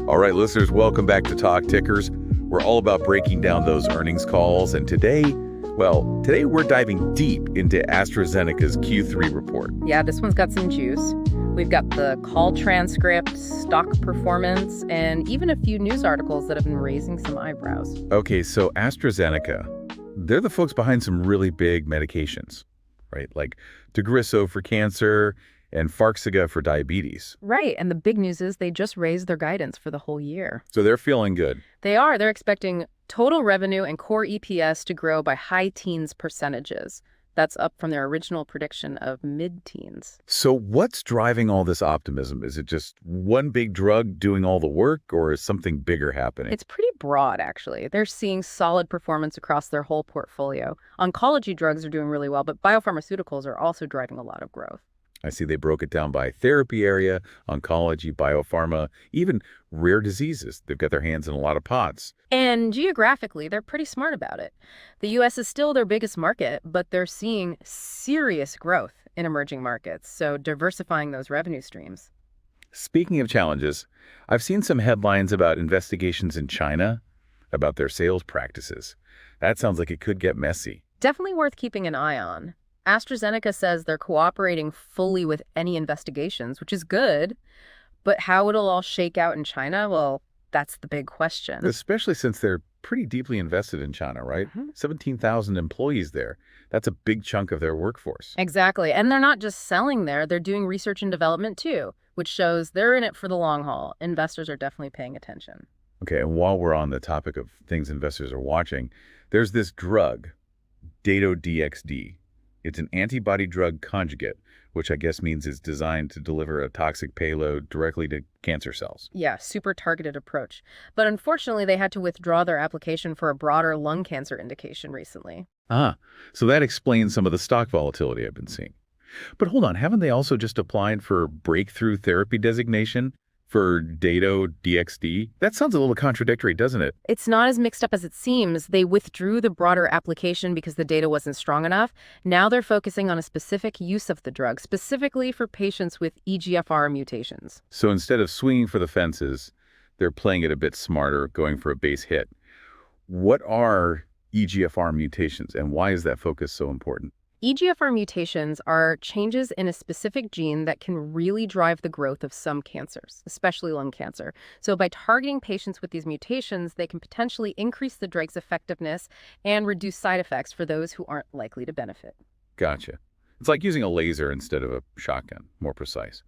All right, listeners, welcome back to Talk Tickers. We're all about breaking down those earnings calls, and today we're diving deep into AstraZeneca's Q3 report. Yeah, this one's got some juice. We've got the call transcripts, stock performance, and even a few news articles that have been raising some eyebrows. Okay, so AstraZeneca, they're the folks behind some really big medications, right? Like Tagrisso for cancer and Farxiga for diabetes. Right, and the big news is they just raised their guidance for the whole year. So they're feeling good. They are. They're expecting total revenue and core EPS to grow by high teens percentages. That's up from their original prediction of mid-teens. So what's driving all this optimism? Is it just one big drug doing all the work, or is something bigger happening? It's pretty broad, actually. They're seeing solid performance across their whole portfolio. Oncology drugs are doing really well, but biopharmaceuticals are also driving a lot of growth. I see they broke it down by therapy area, oncology, biopharma, even rare diseases. They've got their hands in a lot of pots. And geographically, they're pretty smart about it. The U.S. is still their biggest market, but they're seeing serious growth in emerging markets, so diversifying those revenue streams. Speaking of challenges, I've seen some headlines about investigations in China, about their sales practices. That sounds like it could get messy. Definitely worth keeping an eye on. AstraZeneca says they're cooperating fully with any investigations, which is good. But how it'll all shake out in China, well, that's the big question. Especially since they're pretty deeply invested in China, right? 17,000 employees there. That's a big chunk of their workforce. Exactly. And they're not just selling there, they're doing research and development too, which shows they're in it for the long haul. Investors are definitely paying attention. Okay, and while we're on the topic of things investors are watching, there's this drug, Datodexx D. It's an antibody-drug conjugate, which I guess means it's designed to deliver a toxic payload directly to cancer cells. Yeah, super targeted approach. But unfortunately, they had to withdraw their application for a broader lung cancer indication recently. So that explains some of the stock volatility I've been seeing. But hold on, haven't they also just applied for breakthrough therapy designation for Datodexx D? That sounds a little contradictory, doesn't it? It's not as mixed up as it seems. They withdrew the broader application because the data wasn't strong enough. Now they're focusing on a specific use of the drug, specifically for patients with EGFR mutations. So instead of swinging for the fences, they're playing it a bit smarter, going for a base hit. What are EGFR mutations, and why is that focus so important? EGFR mutations are changes in a specific gene that can really drive the growth of some cancers, especially lung cancer. So by targeting patients with these mutations, they can potentially increase the drug's effectiveness and reduce side effects for those who aren't likely to benefit. Gotcha. It's like using a laser instead of a shotgun, more precise.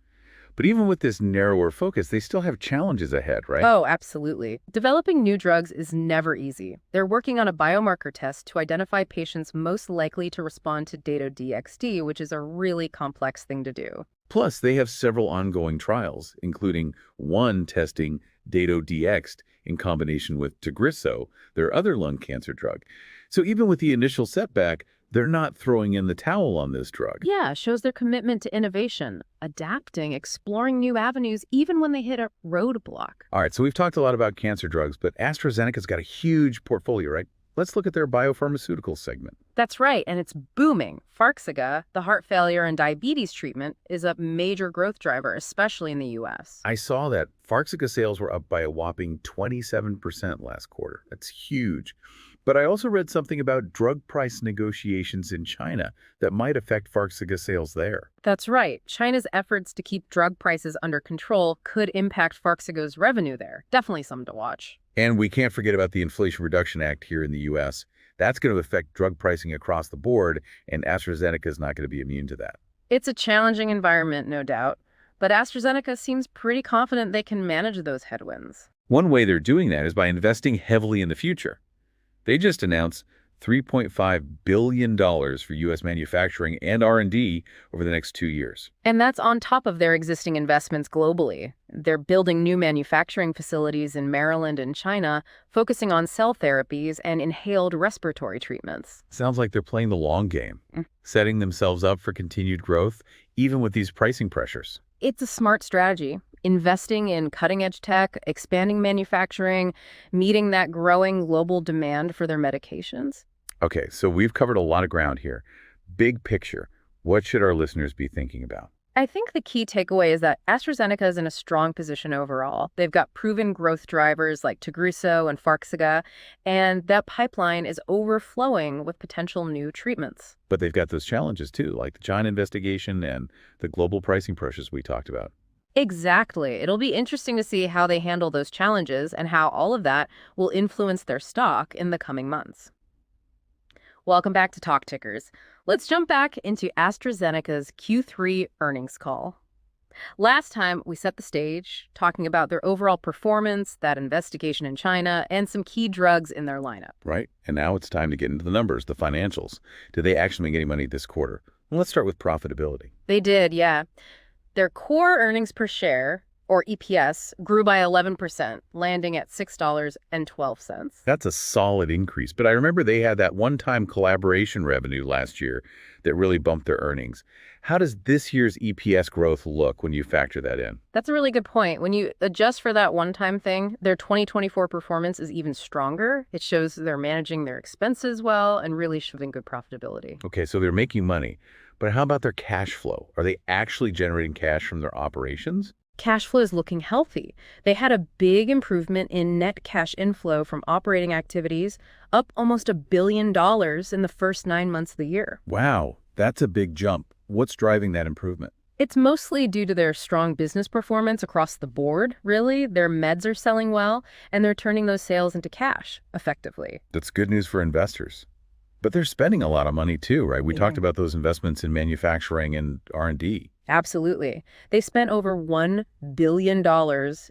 But even with this narrower focus, they still have challenges ahead, right? Oh, absolutely. Developing new drugs is never easy. They're working on a biomarker test to identify patients most likely to respond to Datodexx D, which is a really complex thing to do. Plus, they have several ongoing trials, including one testing Datodexx in combination with Tagrisso, their other lung cancer drug. So even with the initial setback, they're not throwing in the towel on this drug. Yeah, shows their commitment to innovation, adapting, exploring new avenues, even when they hit a roadblock. All right, so we've talked a lot about cancer drugs, but AstraZeneca's got a huge portfolio, right? Let's look at their biopharmaceutical segment. That's right, and it's booming. Farxiga, the heart failure and diabetes treatment, is a major growth driver, especially in the U.S. I saw that Farxiga sales were up by a whopping 27% last quarter. That's huge. But I also read something about drug price negotiations in China that might affect Farxiga sales there. That's right. China's efforts to keep drug prices under control could impact Farxiga's revenue there. Definitely something to watch. And we can't forget about the Inflation Reduction Act here in the U.S. That's going to affect drug pricing across the board, and AstraZeneca is not going to be immune to that. It's a challenging environment, no doubt, but AstraZeneca seems pretty confident they can manage those headwinds. One way they're doing that is by investing heavily in the future. They just announced $3.5 billion for U.S. manufacturing and R&D over the next 2 years. And that's on top of their existing investments globally. They're building new manufacturing facilities in Maryland and China, focusing on cell therapies and inhaled respiratory treatments. Sounds like they're playing the long game, setting themselves up for continued growth, even with these pricing pressures. It's a smart strategy. Investing in cutting-edge tech, expanding manufacturing, meeting that growing global demand for their medications. Okay, so we've covered a lot of ground here. Big picture, what should our listeners be thinking about? I think the key takeaway is that AstraZeneca is in a strong position overall. They've got proven growth drivers like Tagrisso and Farxiga, and that pipeline is overflowing with potential new treatments. But they've got those challenges too, like the China investigation and the global pricing pressures we talked about. Exactly. It'll be interesting to see how they handle those challenges and how all of that will influence their stock in the coming months. Welcome back to Talk Tickers. Let's jump back into AstraZeneca's Q3 earnings call. Last time, we set the stage, talking about their overall performance, that investigation in China, and some key drugs in their lineup. Right? And now it's time to get into the numbers, the financials. Did they actually make any money this quarter? Well, let's start with profitability. They did, yeah. Their core earnings per share, or EPS, grew by 11%, landing at $6.12. That's a solid increase. But I remember they had that one-time collaboration revenue last year that really bumped their earnings. How does this year's EPS growth look when you factor that in? That's a really good point. When you adjust for that one-time thing, their 2024 performance is even stronger. It shows they're managing their expenses well and really showing good profitability. Okay, so they're making money. But how about their cash flow? Are they actually generating cash from their operations? Cash flow is looking healthy. They had a big improvement in net cash inflow from operating activities, up almost $1 billion in the first 9 months of the year. Wow, that's a big jump. What's driving that improvement? It's mostly due to their strong business performance across the board, really. Their meds are selling well, and they're turning those sales into cash effectively. That's good news for investors. But they're spending a lot of money too, right? We talked about those investments in manufacturing and R&D. Absolutely. They spent over $1 billion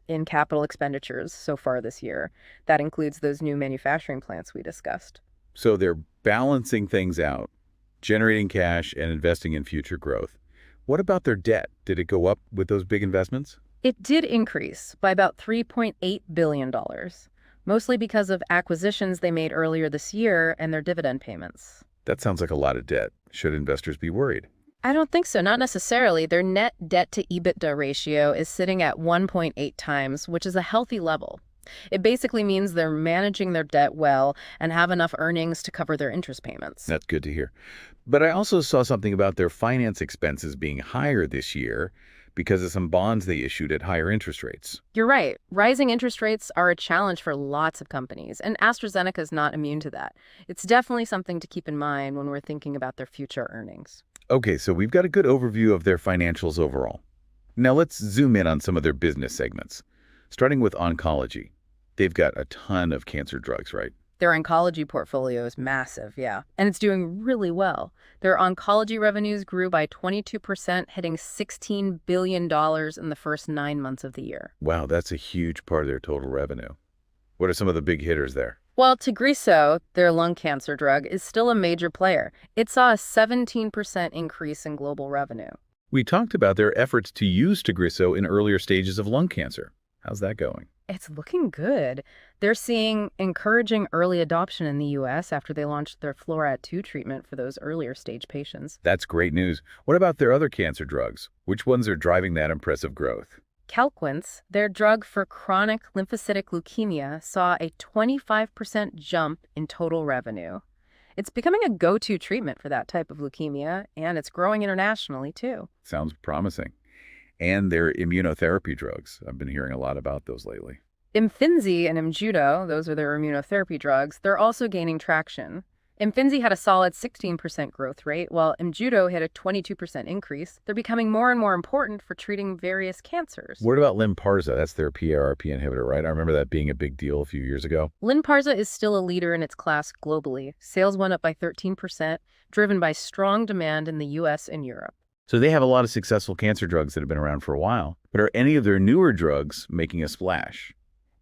in capital expenditures so far this year. That includes those new manufacturing plants we discussed. So they're balancing things out, generating cash and investing in future growth. What about their debt? Did it go up with those big investments? It did increase by about $3.8 billion, mostly because of acquisitions they made earlier this year and their dividend payments. That sounds like a lot of debt. Should investors be worried? I don't think so, not necessarily. Their net debt to EBITDA ratio is sitting at 1.8 times, which is a healthy level. It basically means they're managing their debt well and have enough earnings to cover their interest payments. That's good to hear. But I also saw something about their finance expenses being higher this year because of some bonds they issued at higher interest rates. You're right. Rising interest rates are a challenge for lots of companies, and AstraZeneca is not immune to that. It's definitely something to keep in mind when we're thinking about their future earnings. Okay, so we've got a good overview of their financials overall. Now let's zoom in on some of their business segments. Starting with oncology. They've got a ton of cancer drugs, right? Their oncology portfolio is massive, yeah, and it's doing really well. Their oncology revenues grew by 22%, hitting $16 billion in the first 9 months of the year. Wow, that's a huge part of their total revenue. What are some of the big hitters there? While Tagrisso, their lung cancer drug, is still a major player, it saw a 17% increase in global revenue. We talked about their efforts to use Tagrisso in earlier stages of lung cancer. How's that going? It's looking good. They're seeing encouraging early adoption in the U.S. after they launched their Fluoride-2 treatment for those earlier stage patients. That's great news. What about their other cancer drugs? Which ones are driving that impressive growth? Calquence, their drug for chronic lymphocytic leukemia, saw a 25% jump in total revenue. It's becoming a go-to treatment for that type of leukemia, and it's growing internationally, too. Sounds promising. And their immunotherapy drugs. I've been hearing a lot about those lately. Imfinzi and Imjudo, those are their immunotherapy drugs, they're also gaining traction. Imfinzi had a solid 16% growth rate, while Imjudo had a 22% increase. They're becoming more and more important for treating various cancers. What about Lynparza? That's their PARP inhibitor, right? I remember that being a big deal a few years ago. Lynparza is still a leader in its class globally. Sales went up by 13%, driven by strong demand in the US and Europe. So they have a lot of successful cancer drugs that have been around for a while. But are any of their newer drugs making a splash?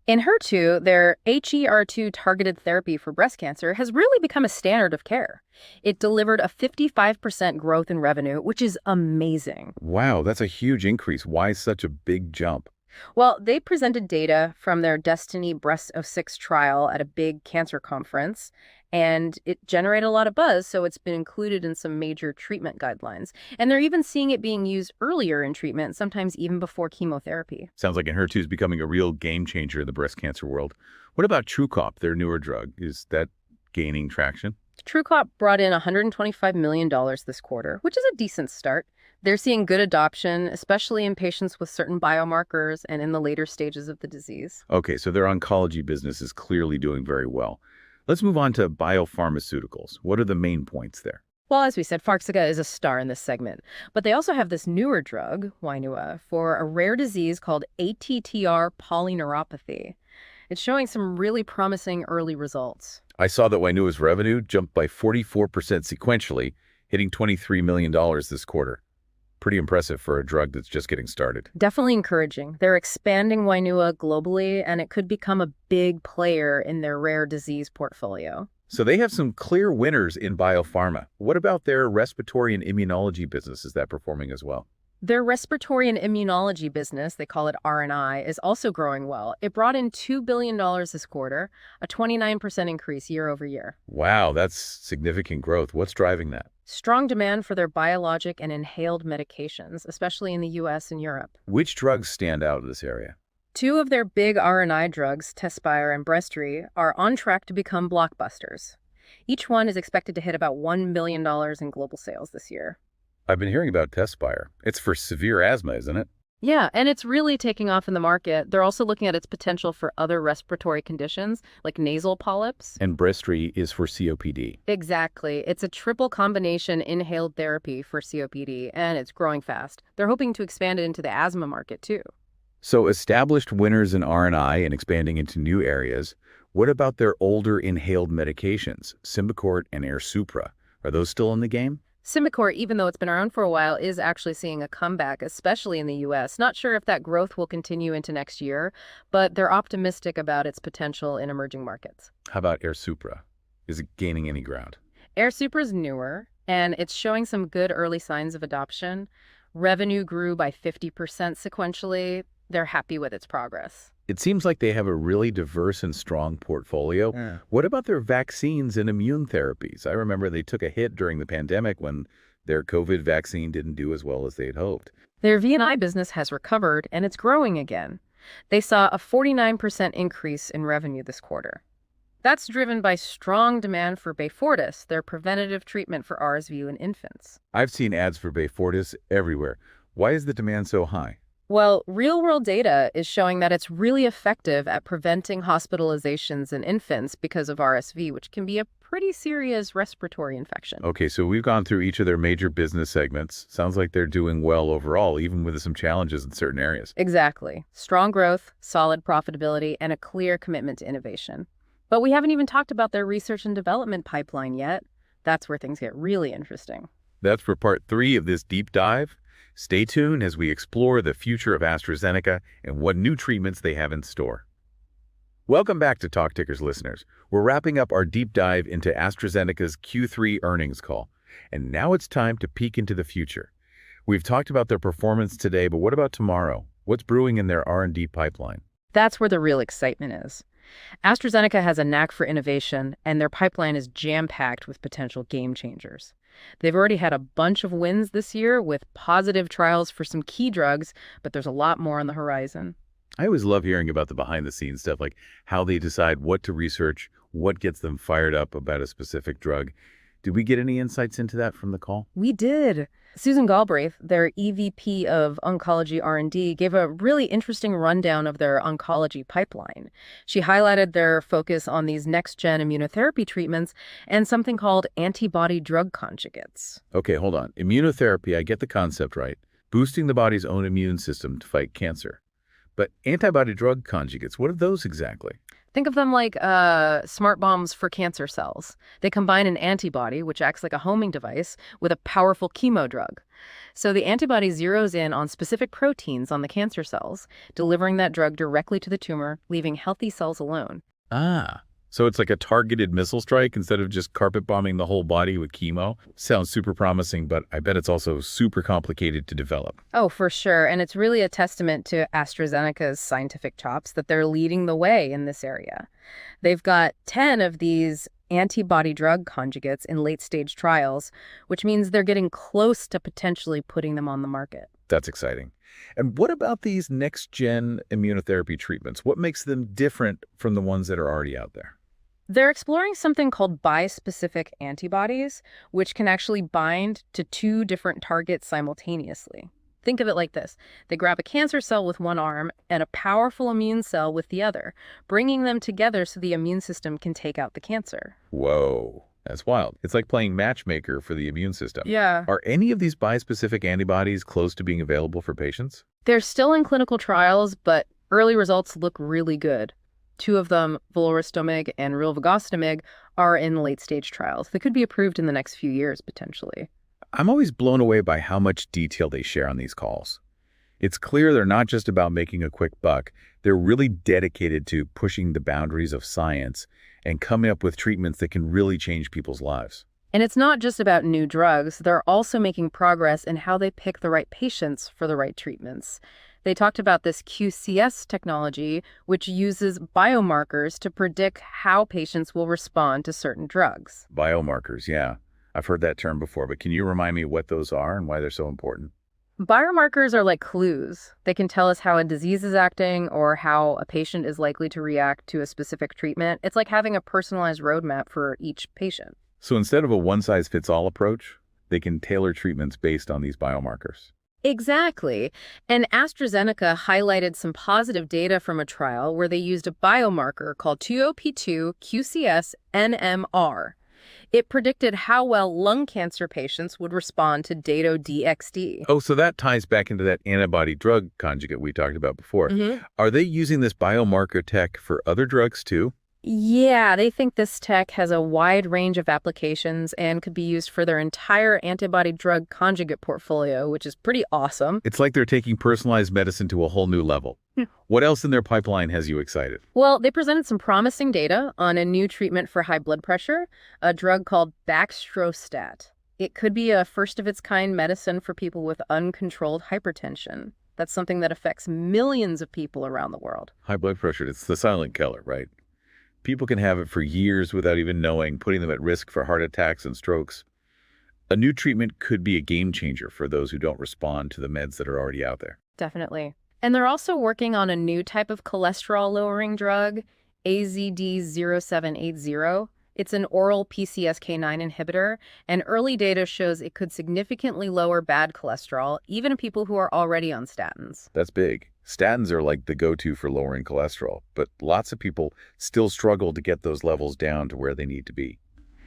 In HER2, their HER2 targeted therapy for breast cancer has really become a standard of care. It delivered a 55% growth in revenue, which is amazing. Wow, that's a huge increase. Why such a big jump? Well, they presented data from their Destiny Breast 06 trial at a big cancer conference, and it generated a lot of buzz, so it's been included in some major treatment guidelines. And they're even seeing it being used earlier in treatment, sometimes even before chemotherapy. Sounds like Enhertu is becoming a real game changer in the breast cancer world. What about Trucop, their newer drug? Is that gaining traction? Trucop brought in $125 million this quarter, which is a decent start. They're seeing good adoption, especially in patients with certain biomarkers and in the later stages of the disease. Okay, so their oncology business is clearly doing very well. Let's move on to biopharmaceuticals. What are the main points there? Well, as we said, Farxiga is a star in this segment. But they also have this newer drug, Wainua, for a rare disease called ATTR polyneuropathy. It's showing some really promising early results. I saw that Wainua's revenue jumped by 44% sequentially, hitting $23 million this quarter. Pretty impressive for a drug that's just getting started. Definitely encouraging. They're expanding Wainua globally, and it could become a big player in their rare disease portfolio. So they have some clear winners in biopharma. What about their respiratory and immunology business? Is that performing as well? Their respiratory and immunology business, they call it R&I, is also growing well. It brought in $2 billion this quarter, a 29% increase year over year. Wow, that's significant growth. What's driving that? Strong demand for their biologic and inhaled medications, especially in the US and Europe. Which drugs stand out in this area? Two of their big R&I drugs, Tezspire and Breztri, are on track to become blockbusters. Each one is expected to hit about $1 billion in global sales this year. I've been hearing about Tezspire. It's for severe asthma, isn't it? Yeah, and it's really taking off in the market. They're also looking at its potential for other respiratory conditions, like nasal polyps. And Breztri is for COPD. Exactly. It's a triple combination inhaled therapy for COPD, and it's growing fast. They're hoping to expand it into the asthma market, too. So established winners in R&I and expanding into new areas. What about their older inhaled medications, Symbicort and Airsupra? Are those still in the game? Symbicort, even though it's been around for a while, is actually seeing a comeback, especially in the US. Not sure if that growth will continue into next year, but they're optimistic about its potential in emerging markets. How about Airsupra? Is it gaining any ground? Airsupra is newer, and it's showing some good early signs of adoption. Revenue grew by 50% sequentially. They're happy with its progress. It seems like they have a really diverse and strong portfolio. Yeah. What about their vaccines and immune therapies? I remember they took a hit during the pandemic when their COVID vaccine didn't do as well as they had hoped. Their V&I business has recovered, and it's growing again. They saw a 49% increase in revenue this quarter. That's driven by strong demand for Beyfortus, their preventative treatment for RSV in infants. I've seen ads for Beyfortus everywhere. Why is the demand so high? Well, real-world data is showing that it's really effective at preventing hospitalizations in infants because of RSV, which can be a pretty serious respiratory infection. Okay, so we've gone through each of their major business segments. Sounds like they're doing well overall, even with some challenges in certain areas. Exactly. Strong growth, solid profitability, and a clear commitment to innovation. But we haven't even talked about their research and development pipeline yet. That's where things get really interesting. That's for part 3 of this deep dive. Stay tuned as we explore the future of AstraZeneca and what new treatments they have in store. Welcome back to Talk Tickers listeners. We're wrapping up our deep dive into AstraZeneca's Q3 earnings call. And now it's time to peek into the future. We've talked about their performance today, but what about tomorrow? What's brewing in their R&D pipeline? That's where the real excitement is. AstraZeneca has a knack for innovation, and their pipeline is jam-packed with potential game changers. They've already had a bunch of wins this year with positive trials for some key drugs, but there's a lot more on the horizon. I always love hearing about the behind-the-scenes stuff, like how they decide what to research, what gets them fired up about a specific drug. Did we get any insights into that from the call? We did. Susan Galbraith, their EVP of Oncology R&D, gave a really interesting rundown of their oncology pipeline. She highlighted their focus on these next-gen immunotherapy treatments and something called antibody-drug conjugates. Okay, hold on. Immunotherapy, I get the concept right. Boosting the body's own immune system to fight cancer. But antibody-drug conjugates, what are those exactly? Think of them like smart bombs for cancer cells. They combine an antibody, which acts like a homing device, with a powerful chemo drug. So the antibody zeroes in on specific proteins on the cancer cells, delivering that drug directly to the tumor, leaving healthy cells alone. Ah, so it's like a targeted missile strike instead of just carpet bombing the whole body with chemo? Sounds super promising, but I bet it's also super complicated to develop. Oh, for sure. And it's really a testament to AstraZeneca's scientific chops that they're leading the way in this area. They've got 10 of these antibody-drug conjugates in late-stage trials, which means they're getting close to potentially putting them on the market. That's exciting. And what about these next-gen immunotherapy treatments? What makes them different from the ones that are already out there? They're exploring something called bispecific antibodies, which can actually bind to two different targets simultaneously. Think of it like this. They grab a cancer cell with one arm and a powerful immune cell with the other, bringing them together so the immune system can take out the cancer. Whoa, that's wild. It's like playing matchmaker for the immune system. Yeah. Are any of these bispecific antibodies close to being available for patients? They're still in clinical trials, but early results look really good. Two of them, volrustomig and rilvegostomig, are in late-stage trials. They could be approved in the next few years, potentially. I'm always blown away by how much detail they share on these calls. It's clear they're not just about making a quick buck. They're really dedicated to pushing the boundaries of science and coming up with treatments that can really change people's lives. And it's not just about new drugs. They're also making progress in how they pick the right patients for the right treatments. They talked about this QCS technology, which uses biomarkers to predict how patients will respond to certain drugs. Biomarkers, yeah. I've heard that term before, but can you remind me what those are and why they're so important? Biomarkers are like clues. They can tell us how a disease is acting or how a patient is likely to react to a specific treatment. It's like having a personalized roadmap for each patient. So instead of a one-size-fits-all approach, they can tailor treatments based on these biomarkers. Exactly. And AstraZeneca highlighted some positive data from a trial where they used a biomarker called TOP2 QCS NMR. It predicted how well lung cancer patients would respond to Datodexx D. Oh, so that ties back into that antibody-drug conjugate we talked about before. Mhm. Are they using this biomarker tech for other drugs too? Yeah, they think this tech has a wide range of applications and could be used for their entire antibody-drug conjugate portfolio, which is pretty awesome. It's like they're taking personalized medicine to a whole new level. What else in their pipeline has you excited? Well, they presented some promising data on a new treatment for high blood pressure, a drug called baxdrostat. It could be a first-of-its-kind medicine for people with uncontrolled hypertension. That's something that affects millions of people around the world. High blood pressure, it's the silent killer, right? People can have it for years without even knowing, putting them at risk for heart attacks and strokes. A new treatment could be a game changer for those who don't respond to the meds that are already out there. Definitely. And they're also working on a new type of cholesterol-lowering drug, AZD0780. It's an oral PCSK9 inhibitor, and early data shows it could significantly lower bad cholesterol, even in people who are already on statins. That's big. Statins are like the go-to for lowering cholesterol, but lots of people still struggle to get those levels down to where they need to be.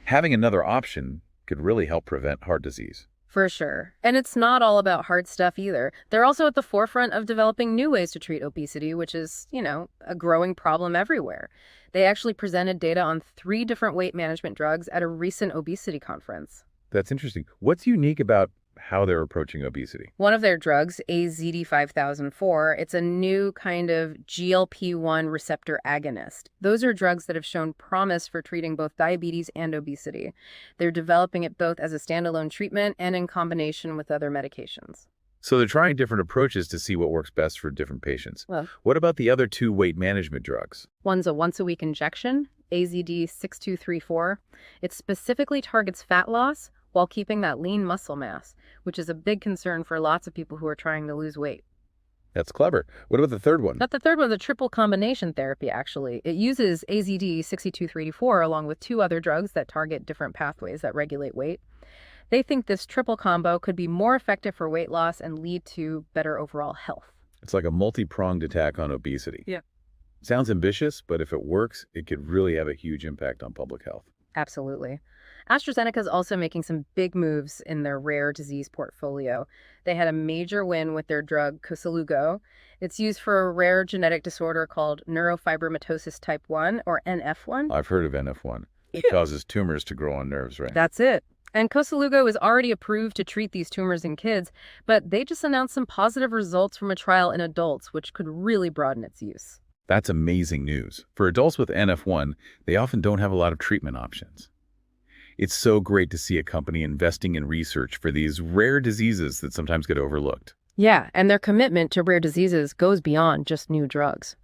Having another option could really help prevent heart disease. For sure. And it's not all about hard stuff either. They're also at the forefront of developing new ways to treat obesity, which is, a growing problem everywhere. They actually presented data on 3 different weight management drugs at a recent obesity conference. That's interesting. What's unique about how they're approaching obesity? One of their drugs, AZD5004, it's a new kind of GLP-1 receptor agonist. Those are drugs that have shown promise for treating both diabetes and obesity. They're developing it both as a standalone treatment and in combination with other medications. So they're trying different approaches to see what works best for different patients. Well, What about the other 2 weight management drugs? one's a once-a-week injection, AZD6234. It specifically targets fat loss while keeping that lean muscle mass, which is a big concern for lots of people who are trying to lose weight. That's clever. What about the third one? Not the third one, the triple combination therapy, actually. It uses AZD6234 along with 2 other drugs that target different pathways that regulate weight. They think this triple combo could be more effective for weight loss and lead to better overall health. It's like a multi-pronged attack on obesity. Yeah. Sounds ambitious, but if it works, it could really have a huge impact on public health. Absolutely. AstraZeneca is also making some big moves in their rare disease portfolio. They had a major win with their drug Koselugo. It's used for a rare genetic disorder called neurofibromatosis type 1, or NF1. I've heard of NF1. It causes tumors to grow on nerves, right? That's it. And Koselugo is already approved to treat these tumors in kids, but they just announced some positive results from a trial in adults, which could really broaden its use. That's amazing news. For adults with NF1, they often don't have a lot of treatment options. It's so great to see a company investing in research for these rare diseases that sometimes get overlooked. Yeah, and their commitment to rare diseases goes beyond just new drugs.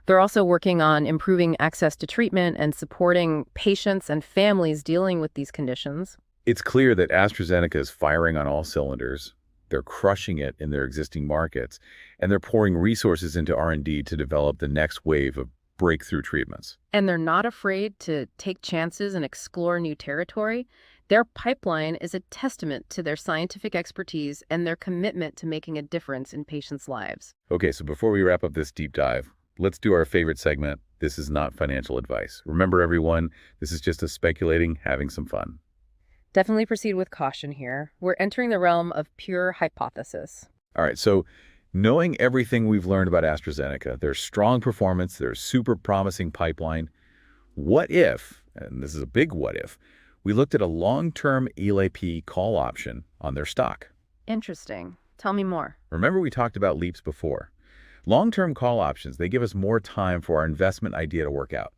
They're also working on improving access to treatment and supporting patients and families dealing with these conditions. It's clear that AstraZeneca is firing on all cylinders. They're crushing it in their existing markets, and they're pouring resources into R&D to develop the next wave of breakthrough treatments. And they're not afraid to take chances and explore new territory. Their pipeline is a testament to their scientific expertise and their commitment to making a difference in patients' lives. Okay, so before we wrap up this deep dive, let's do our favorite segment. This is not financial advice. Remember, everyone, this is just us speculating, having some fun. Definitely proceed with caution here. We're entering the realm of pure hypothesis. All right, so knowing everything we've learned about AstraZeneca, their strong performance, their super promising pipeline, what if, and this is a big what if, we looked at a long-term ELAP call option on their stock? Interesting. Tell me more. Remember we talked about LEAPs before. Long-term call options, they give us more time for our investment idea to work out.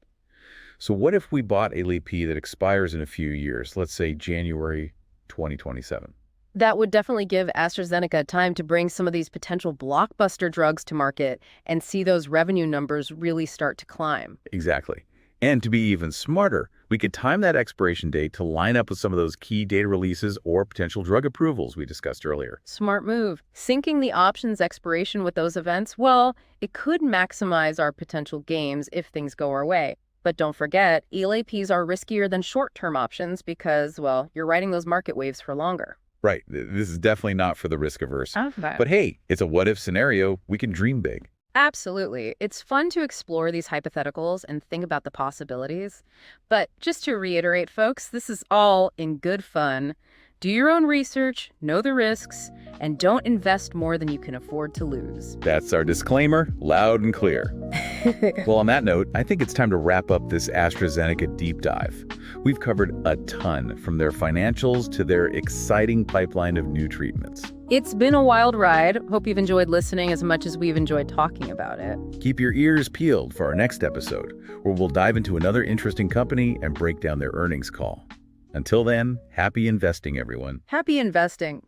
So what if we bought a LEAP that expires in a few years, let's say January 2027? That would definitely give AstraZeneca time to bring some of these potential blockbuster drugs to market and see those revenue numbers really start to climb. Exactly. And to be even smarter, we could time that expiration date to line up with some of those key data releases or potential drug approvals we discussed earlier. Smart move. Syncing the options expiration with those events, well, it could maximize our potential gains if things go our way. But don't forget, ELAPs are riskier than short-term options because, well, you're riding those market waves for longer. Right. This is definitely not for the risk averse. Okay. But hey, it's a what if scenario. We can dream big. Absolutely. It's fun to explore these hypotheticals and think about the possibilities. But just to reiterate, folks, this is all in good fun. Do your own research, know the risks, and don't invest more than you can afford to lose. That's our disclaimer, loud and clear. Well, on that note, I think it's time to wrap up this AstraZeneca deep dive. We've covered a ton, from their financials to their exciting pipeline of new treatments. It's been a wild ride. Hope you've enjoyed listening as much as we've enjoyed talking about it. Keep your ears peeled for our next episode, where we'll dive into another interesting company and break down their earnings call. Until then, happy investing, everyone. Happy investing.